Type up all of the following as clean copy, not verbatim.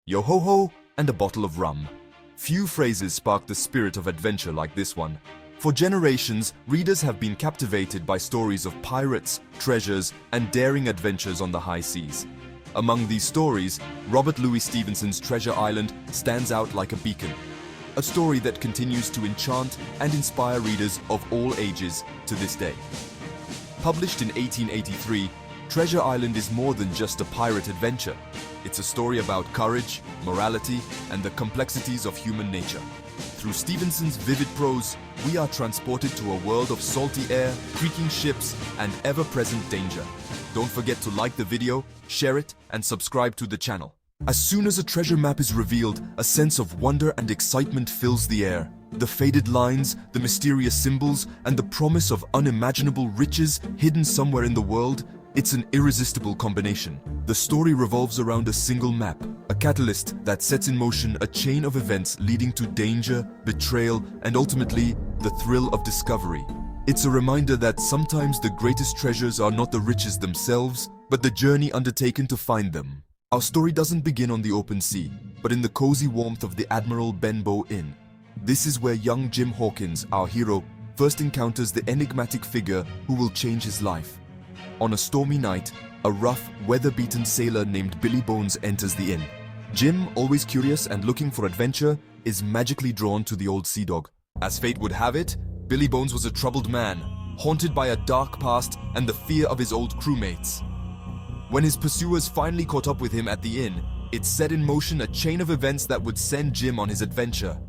yo-ho-ho, and a bottle of rum. Few phrases spark the spirit of adventure like this one. For generations, readers have been captivated by stories of pirates, treasures, and daring adventures on the high seas. Among these stories, Robert Louis Stevenson's Treasure Island stands out like a beacon. A story that continues to enchant and inspire readers of all ages to this day. Published in 1883, Treasure Island is more than just a pirate adventure. It's a story about courage, morality, and the complexities of human nature. Through Stevenson's vivid prose, we are transported to a world of salty air, creaking ships, and ever-present danger. Don't forget to like the video, share it, and subscribe to the channel. As soon as a treasure map is revealed, a sense of wonder and excitement fills the air. The faded lines, the mysterious symbols, and the promise of unimaginable riches hidden somewhere in the world, it's an irresistible combination. The story revolves around a single map, a catalyst that sets in motion a chain of events leading to danger, betrayal, and ultimately, the thrill of discovery. It's a reminder that sometimes the greatest treasures are not the riches themselves, but the journey undertaken to find them. Our story doesn't begin on the open sea, but in the cozy warmth of the Admiral Benbow Inn. This is where young Jim Hawkins, our hero, first encounters the enigmatic figure who will change his life. On a stormy night, a rough, weather-beaten sailor named Billy Bones enters the inn. Jim, always curious and looking for adventure, is magically drawn to the old sea dog. As fate would have it, Billy Bones was a troubled man, haunted by a dark past and the fear of his old crewmates. When his pursuers finally caught up with him at the inn, it set in motion a chain of events that would send Jim on his adventure.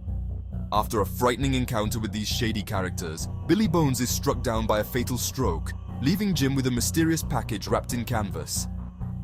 After a frightening encounter with these shady characters, Billy Bones is struck down by a fatal stroke, leaving Jim with a mysterious package wrapped in canvas.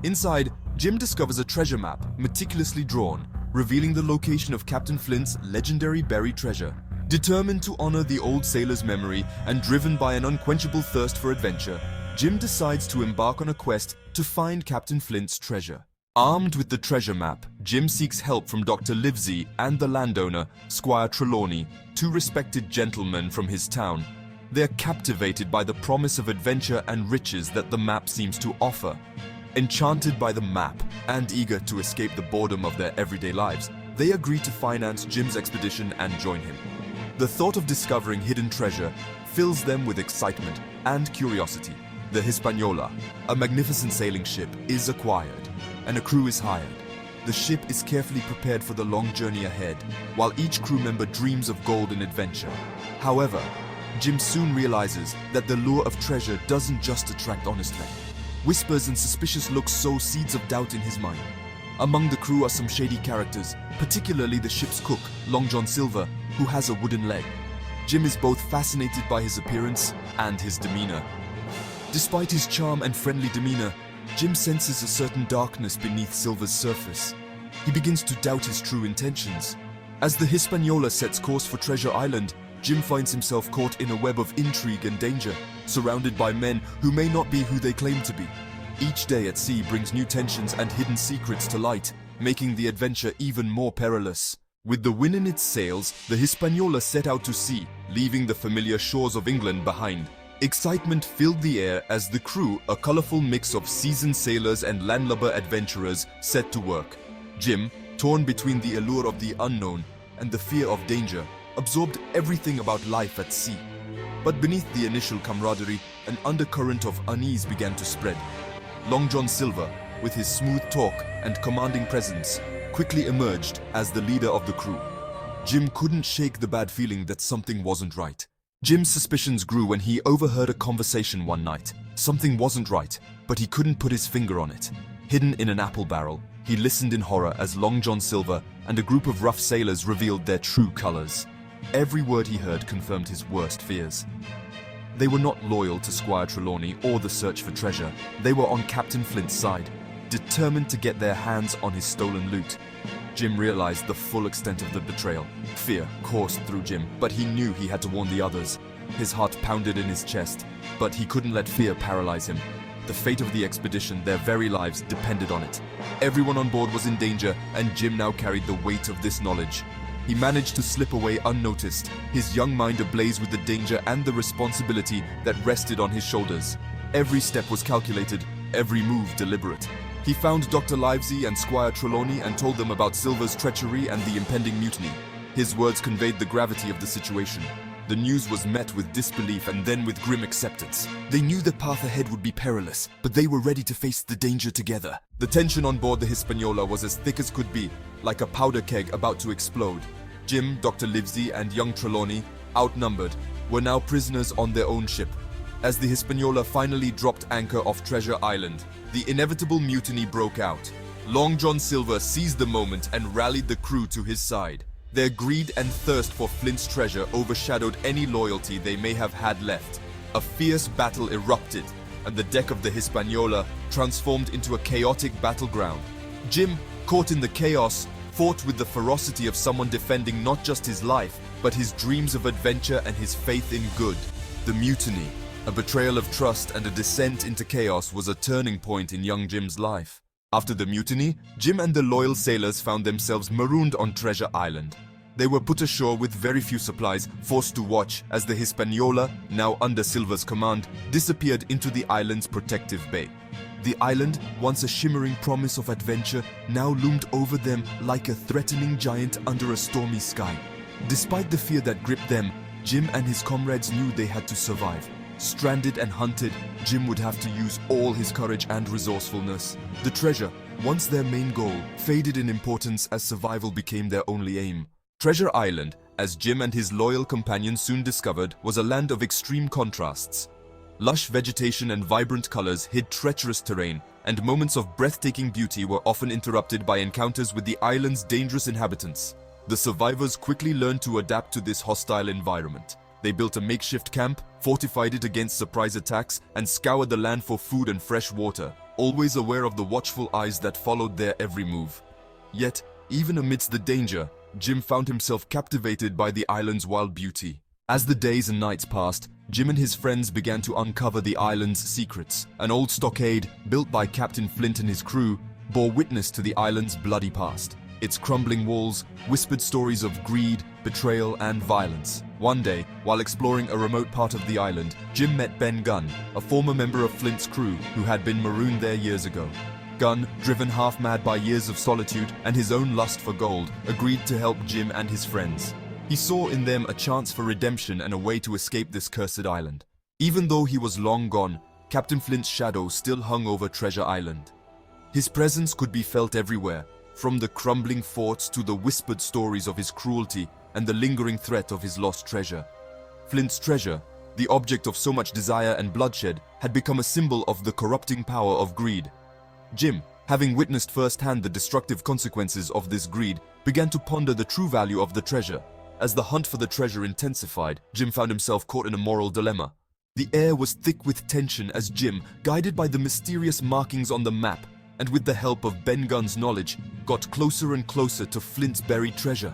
Inside, Jim discovers a treasure map, meticulously drawn, revealing the location of Captain Flint's legendary buried treasure. Determined to honor the old sailor's memory and driven by an unquenchable thirst for adventure, Jim decides to embark on a quest to find Captain Flint's treasure. Armed with the treasure map, Jim seeks help from Dr. Livesey and the landowner, Squire Trelawney, two respected gentlemen from his town. They are captivated by the promise of adventure and riches that the map seems to offer. Enchanted by the map and eager to escape the boredom of their everyday lives, they agree to finance Jim's expedition and join him. The thought of discovering hidden treasure fills them with excitement and curiosity. The Hispaniola, a magnificent sailing ship, is acquired, and a crew is hired. The ship is carefully prepared for the long journey ahead, while each crew member dreams of gold and adventure. However, Jim soon realizes that the lure of treasure doesn't just attract honest men. Whispers and suspicious looks sow seeds of doubt in his mind. Among the crew are some shady characters, particularly the ship's cook, Long John Silver, who has a wooden leg. Jim is both fascinated by his appearance and his demeanor. Despite his charm and friendly demeanor, Jim senses a certain darkness beneath Silver's surface. He begins to doubt his true intentions. As the Hispaniola sets course for Treasure Island, Jim finds himself caught in a web of intrigue and danger, surrounded by men who may not be who they claim to be. Each day at sea brings new tensions and hidden secrets to light, making the adventure even more perilous. With the wind in its sails, the Hispaniola set out to sea, leaving the familiar shores of England behind. Excitement filled the air as the crew, a colorful mix of seasoned sailors and landlubber adventurers, set to work. Jim, torn between the allure of the unknown and the fear of danger, absorbed everything about life at sea. But beneath the initial camaraderie, an undercurrent of unease began to spread. Long John Silver, with his smooth talk and commanding presence, quickly emerged as the leader of the crew. Jim couldn't shake the bad feeling that something wasn't right. Jim's suspicions grew when he overheard a conversation one night. Something wasn't right, but he couldn't put his finger on it. Hidden in an apple barrel, he listened in horror as Long John Silver and a group of rough sailors revealed their true colors. Every word he heard confirmed his worst fears. They were not loyal to Squire Trelawney or the search for treasure. They were on Captain Flint's side, determined to get their hands on his stolen loot. Jim realized the full extent of the betrayal. Fear coursed through Jim, but he knew he had to warn the others. His heart pounded in his chest, but he couldn't let fear paralyze him. The fate of the expedition, their very lives, depended on it. Everyone on board was in danger, and Jim now carried the weight of this knowledge. He managed to slip away unnoticed, his young mind ablaze with the danger and the responsibility that rested on his shoulders. Every step was calculated, every move deliberate. He found Dr. Livesey and Squire Trelawney and told them about Silver's treachery and the impending mutiny. His words conveyed the gravity of the situation. The news was met with disbelief and then with grim acceptance. They knew the path ahead would be perilous, but they were ready to face the danger together. The tension on board the Hispaniola was as thick as could be, like a powder keg about to explode. Jim, Dr. Livesey, and young Trelawney, outnumbered, were now prisoners on their own ship. As the Hispaniola finally dropped anchor off Treasure Island, the inevitable mutiny broke out. Long John Silver seized the moment and rallied the crew to his side. Their greed and thirst for Flint's treasure overshadowed any loyalty they may have had left. A fierce battle erupted, and the deck of the Hispaniola transformed into a chaotic battleground. Jim, caught in the chaos, fought with the ferocity of someone defending not just his life, but his dreams of adventure and his faith in good. The mutiny, a betrayal of trust and a descent into chaos, was a turning point in young Jim's life. After the mutiny, Jim and the loyal sailors found themselves marooned on Treasure Island. They were put ashore with very few supplies, forced to watch as the Hispaniola, now under Silver's command, disappeared into the island's protective bay. The island, once a shimmering promise of adventure, now loomed over them like a threatening giant under a stormy sky. Despite the fear that gripped them, Jim and his comrades knew they had to survive. Stranded and hunted, Jim would have to use all his courage and resourcefulness. The treasure, once their main goal, faded in importance as survival became their only aim. Treasure Island, as Jim and his loyal companions soon discovered, was a land of extreme contrasts. Lush vegetation and vibrant colors hid treacherous terrain, and moments of breathtaking beauty were often interrupted by encounters with the island's dangerous inhabitants. The survivors quickly learned to adapt to this hostile environment. They built a makeshift camp, fortified it against surprise attacks, and scoured the land for food and fresh water, always aware of the watchful eyes that followed their every move. Yet, even amidst the danger, Jim found himself captivated by the island's wild beauty. As the days and nights passed, Jim and his friends began to uncover the island's secrets. An old stockade, built by Captain Flint and his crew, bore witness to the island's bloody past. Its crumbling walls whispered stories of greed, betrayal, and violence. One day, while exploring a remote part of the island, Jim met Ben Gunn, a former member of Flint's crew who had been marooned there years ago. Gunn, driven half-mad by years of solitude and his own lust for gold, agreed to help Jim and his friends. He saw in them a chance for redemption and a way to escape this cursed island. Even though he was long gone, Captain Flint's shadow still hung over Treasure Island. His presence could be felt everywhere, from the crumbling forts to the whispered stories of his cruelty and the lingering threat of his lost treasure. Flint's treasure, the object of so much desire and bloodshed, had become a symbol of the corrupting power of greed. Jim, having witnessed firsthand the destructive consequences of this greed, began to ponder the true value of the treasure. As the hunt for the treasure intensified, Jim found himself caught in a moral dilemma. The air was thick with tension as Jim, guided by the mysterious markings on the map, and with the help of Ben Gunn's knowledge, got closer and closer to Flint's buried treasure.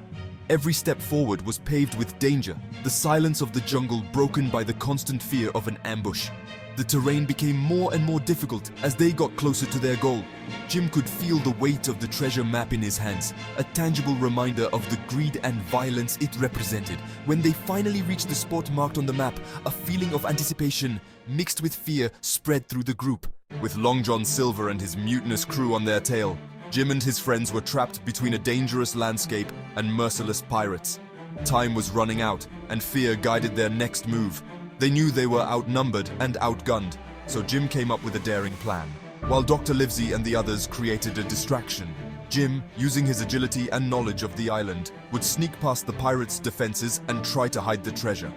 Every step forward was paved with danger, the silence of the jungle broken by the constant fear of an ambush. The terrain became more and more difficult as they got closer to their goal. Jim could feel the weight of the treasure map in his hands, a tangible reminder of the greed and violence it represented. When they finally reached the spot marked on the map, a feeling of anticipation, mixed with fear, spread through the group. With Long John Silver and his mutinous crew on their tail, Jim and his friends were trapped between a dangerous landscape and merciless pirates. Time was running out, and fear guided their next move. They knew they were outnumbered and outgunned, so Jim came up with a daring plan. While Dr. Livesey and the others created a distraction, Jim, using his agility and knowledge of the island, would sneak past the pirates' defenses and try to hide the treasure.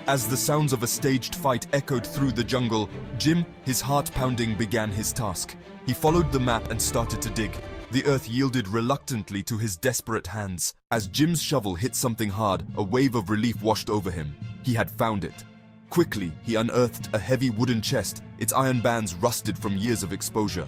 As the sounds of a staged fight echoed through the jungle, Jim, his heart pounding, began his task. He followed the map and started to dig. The earth yielded reluctantly to his desperate hands. As Jim's shovel hit something hard, a wave of relief washed over him. He had found it. Quickly, he unearthed a heavy wooden chest, its iron bands rusted from years of exposure.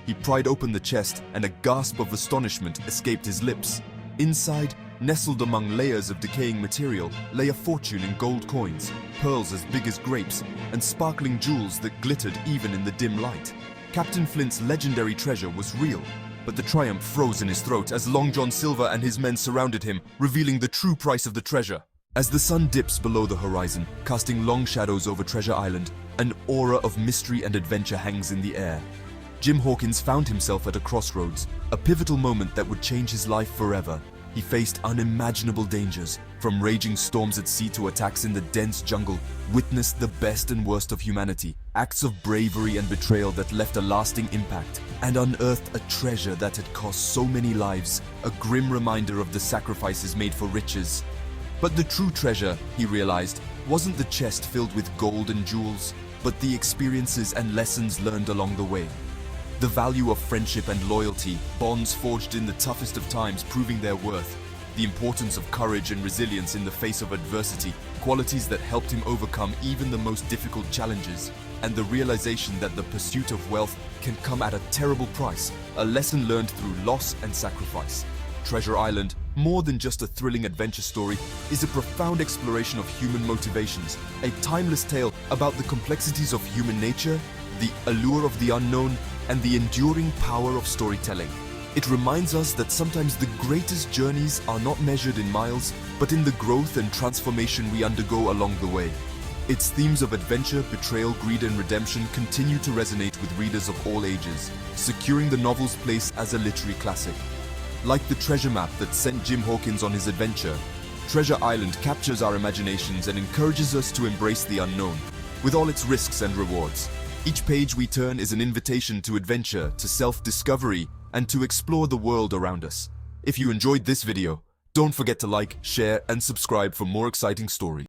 He pried open the chest, and a gasp of astonishment escaped his lips. Inside, nestled among layers of decaying material, lay a fortune in gold coins, pearls as big as grapes, and sparkling jewels that glittered even in the dim light. Captain Flint's legendary treasure was real, but the triumph froze in his throat as Long John Silver and his men surrounded him, revealing the true price of the treasure. As the sun dips below the horizon, casting long shadows over Treasure Island, an aura of mystery and adventure hangs in the air. Jim Hawkins found himself at a crossroads, a pivotal moment that would change his life forever. He faced unimaginable dangers, from raging storms at sea to attacks in the dense jungle, witnessed the best and worst of humanity, acts of bravery and betrayal that left a lasting impact, and unearthed a treasure that had cost so many lives, a grim reminder of the sacrifices made for riches. But the true treasure, he realized, wasn't the chest filled with gold and jewels, but the experiences and lessons learned along the way. The value of friendship and loyalty, bonds forged in the toughest of times proving their worth. The importance of courage and resilience in the face of adversity, qualities that helped him overcome even the most difficult challenges. And the realization that the pursuit of wealth can come at a terrible price, a lesson learned through loss and sacrifice. Treasure Island, more than just a thrilling adventure story, is a profound exploration of human motivations, a timeless tale about the complexities of human nature, the allure of the unknown, and the enduring power of storytelling. It reminds us that sometimes the greatest journeys are not measured in miles, but in the growth and transformation we undergo along the way. Its themes of adventure, betrayal, greed, and redemption continue to resonate with readers of all ages, securing the novel's place as a literary classic. Like the treasure map that sent Jim Hawkins on his adventure, Treasure Island captures our imaginations and encourages us to embrace the unknown, with all its risks and rewards. Each page we turn is an invitation to adventure, to self-discovery, and to explore the world around us. If you enjoyed this video, don't forget to like, share, and subscribe for more exciting stories.